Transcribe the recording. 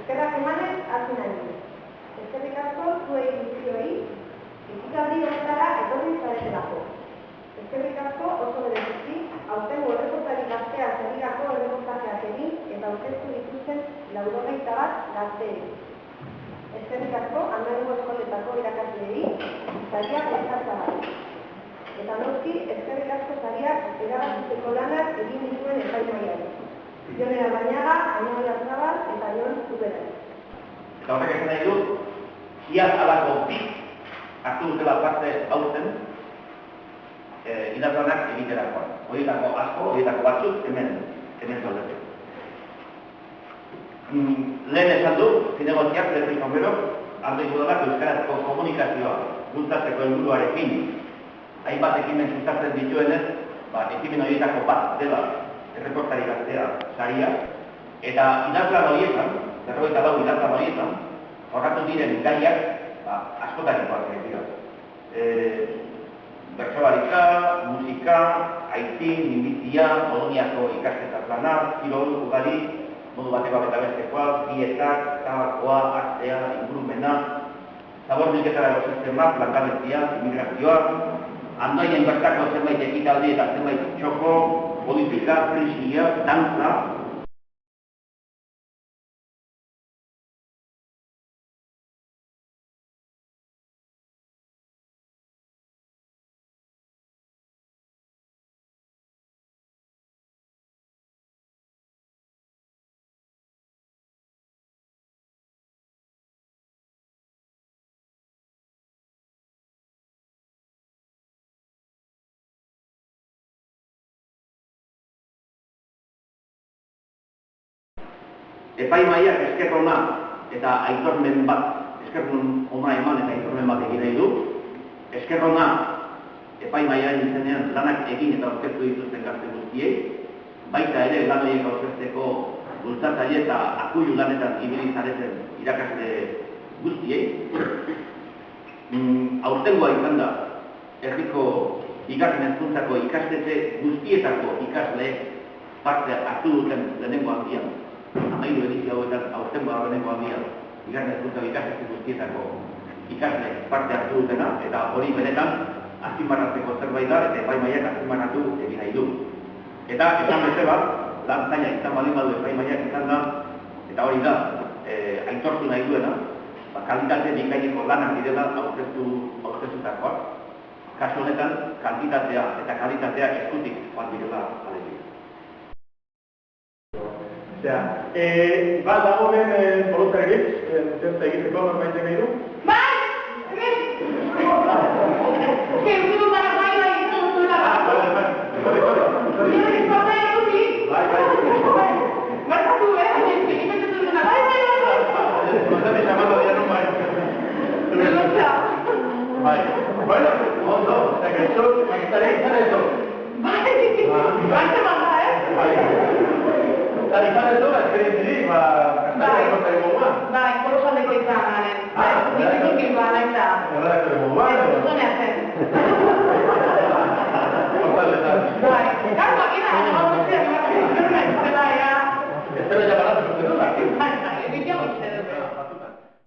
Eskerrak emanez hasi nahi du. Eskerrik asko zuei guztioi, ekitaldi honetara etorri zaretelako. Eskerrik asko oso bereziki, aurtengo erreportari gaztea sarirako erreportajeak egin eta aurkeztu dituzten 91 gazteei. Eskerrik asko Andalugo eskoletako irakasleei sariak prestatzagatik. Eta noski, eskerrik asko sariak erabakitzeko lanak egin dituen epaimahaiari. Jon Arbañaga, Ainhoa Oyarzabal eta Jon Zubera. Eta horrek esan nahi du, iaz alako bi hartu dutela parte aurten idazlanak egiterakoan. Horietako asko, horietako batzuk hemen zaudete. Lehen esan du, zinegoziak, Letri Konberok, arduiko dela euskarazko komunikazioa bultzatzeko helburuarekin hainbat ekimen sustatzen dituenez, ekimen horietako bat dela erreportari gaztea saria, eta idazlan horietan, 44 idazlan horietan, jorratu diren gaiak askotarikoak dira. Bertsolarika, musika, aitzin, minbizia, Poloniako ikasketa plana, kirol, ugari, modu batekoak eta bestekoa, dietak, tabakoa, artea, ingurumena, zaborniketara sistema, langabezia, immigrazioa, Andoainen bertako zenbait ekitaldi eta zenbait txoko, politika, krisia, dantza. Epaimahaiak esker ona eta aitormen bat, esker ona eman eta aitormen bat egin nahi du. Esker ona epaimahaiaren izenean lanak egin eta aurkeztu dituzten gazte guztiei, baita ere lan horiek aurkezteko bultzatzaile eta akuilu lanetan ibili zareten irakasle guztiei. Aurtengoa izan da, herriko bigarren hezkuntzako ikastetxe guztietako ikasleek parte hartu duten lehenengo aldian. Amairu edizio hauetan aurtengo lehenengo aldian, bigarren hezkuntzako ikastetxe guztietako ikasle parte hartu dutena, eta hori benetan azpimarratzeko zerbait da, eta epaimahaiak azpimarratu egin nahi du. Eta esan bezala, lan zaila izan baldin badu epaimahaiak izan da, eta hori da, aitortu nahi duena, kalitate bikaineko lanak direla aurkeztutakoak. Kasu honetan, kantitatea eta kalitatea eskutik joan direla alegia. Bat dago ben boluntarik, zentza egiteko norbait nahi du? Bai! Zentzu gara bai egiten duzuela bat. Nire izkortea eruti? Bai. Bertatu, egiten duzuna, bai. Kontame xamando dia non bai. Nelotza. Bai. Bueno, ondo, eta gaitu, magistare izan ezo. Bai, zemanda, Bai. Eta izan ezo, esperientzirik, kastari kontari moduan. Bai, korosaldeko izan garen. Nikukin ba, nahi da. Erredaktori moduan. Zuneatzen. Portaletan. Bai,